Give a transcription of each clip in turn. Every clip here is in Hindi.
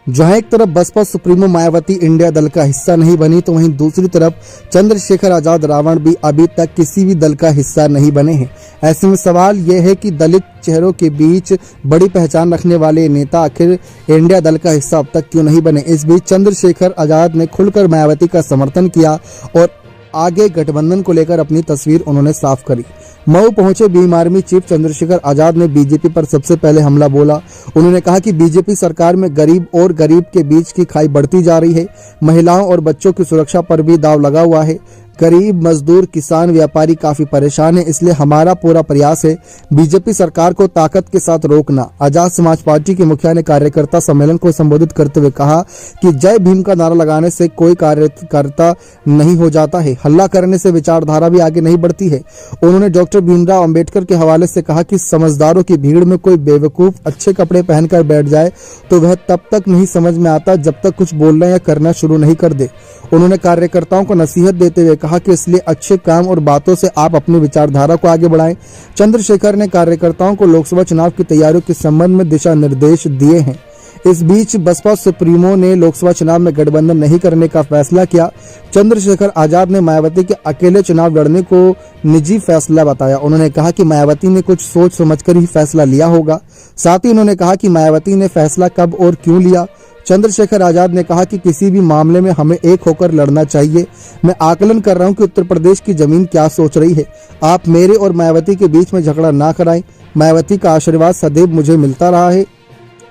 जहां एक तरफ बसपा सुप्रीमो मायावती इंडिया दल का हिस्सा नहीं बनी, तो वहीं दूसरी तरफ चंद्रशेखर आजाद रावण भी अभी तक किसी भी दल का हिस्सा नहीं बने हैं। ऐसे में सवाल यह है कि दलित चेहरों के बीच बड़ी पहचान रखने वाले नेता आखिर इंडिया दल का हिस्सा अब तक क्यों नहीं बने। इस बीच चंद्रशेखर आजाद ने खुलकर मायावती का समर्थन किया और आगे गठबंधन को लेकर अपनी तस्वीर उन्होंने साफ करी। मऊ पहुंचे भीम आर्मी चीफ चंद्रशेखर आजाद ने बीजेपी पर सबसे पहले हमला बोला। उन्होंने कहा कि बीजेपी सरकार में गरीब और गरीब के बीच की खाई बढ़ती जा रही है। महिलाओं और बच्चों की सुरक्षा पर भी दांव लगा हुआ है। गरीब, मजदूर, किसान, व्यापारी काफी परेशान है। इसलिए हमारा पूरा प्रयास है बीजेपी सरकार को ताकत के साथ रोकना। आजाद समाज पार्टी के मुखिया ने कार्यकर्ता सम्मेलन को संबोधित करते हुए कहा कि जय भीम का नारा लगाने से कोई कार्यकर्ता नहीं हो जाता है, हल्ला करने से विचारधारा भी आगे नहीं बढ़ती है। उन्होंने डॉक्टर भीमराव अंबेडकर के हवाले से कहा कि समझदारों की भीड़ में कोई बेवकूफ अच्छे कपड़े पहनकर बैठ जाए तो वह तब तक नहीं समझ में आता जब तक कुछ बोलना या करना शुरू नहीं कर दे। उन्होंने कार्यकर्ताओं को नसीहत देते हुए कहा कि इसलिए अच्छे काम और बातों से आप अपनी विचारधारा को आगे बढ़ाएं। चंद्रशेखर ने कार्यकर्ताओं को लोकसभा चुनाव की तैयारियों के संबंध में दिशा निर्देश दिए हैं। इस बीच बसपा सुप्रीमो ने लोकसभा चुनाव में गठबंधन नहीं करने का फैसला किया। चंद्रशेखर आजाद ने मायावती के अकेले चुनाव लड़ने को निजी फैसला बताया। उन्होंने कहा कि मायावती ने कुछ सोच समझकर ही फैसला लिया होगा। साथ ही उन्होंने कहा कि मायावती ने फैसला कब और क्यों लिया। चंद्रशेखर आजाद ने कहा कि किसी भी मामले में हमें एक होकर लड़ना चाहिए। मैं आकलन कर रहा हूं कि उत्तर प्रदेश की जमीन क्या सोच रही है। आप मेरे और मायावती के बीच में झगड़ा ना कराएं। मायावती का आशीर्वाद सदैव मुझे मिलता रहा है।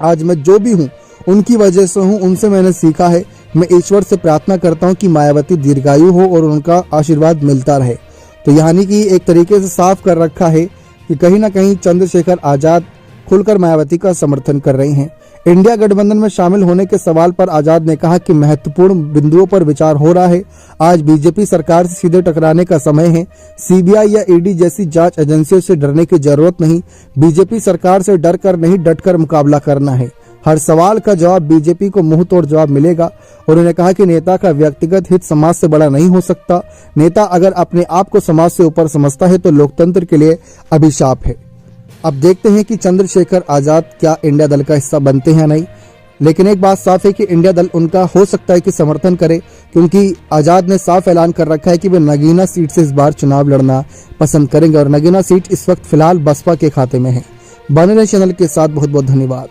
आज मैं जो भी हूं उनकी वजह से हूं, उनसे मैंने सीखा है। मैं ईश्वर से प्रार्थना करता हूं कि मायावती दीर्घायु हो और उनका आशीर्वाद मिलता रहे। तो यानी कि एक तरीके से साफ कर रखा है कि कहीं ना कहीं चंद्रशेखर आजाद खुलकर मायावती का समर्थन कर रहे हैं। इंडिया गठबंधन में शामिल होने के सवाल पर आजाद ने कहा कि महत्वपूर्ण बिंदुओं पर विचार हो रहा है। आज बीजेपी सरकार से सीधे टकराने का समय है। सीबीआई या ईडी जैसी जांच एजेंसियों से डरने की जरूरत नहीं। बीजेपी सरकार से डर कर नहीं, डट कर मुकाबला करना है। हर सवाल का जवाब बीजेपी को मुंह तोड़ जवाब मिलेगा। उन्होंने कहा कि नेता का व्यक्तिगत हित समाज से बड़ा नहीं हो सकता। नेता अगर अपने आप को समाज से ऊपर समझता है तो लोकतंत्र के लिए अभिशाप है। अब देखते हैं कि चंद्रशेखर आजाद क्या इंडिया दल का हिस्सा बनते हैं या नहीं। लेकिन एक बात साफ है कि इंडिया दल उनका हो सकता है कि समर्थन करे, क्योंकि आजाद ने साफ ऐलान कर रखा है कि वे नगीना सीट से इस बार चुनाव लड़ना पसंद करेंगे और नगीना सीट इस वक्त फिलहाल बसपा के खाते में है। बने रहे चैनल के साथ। बहुत बहुत धन्यवाद।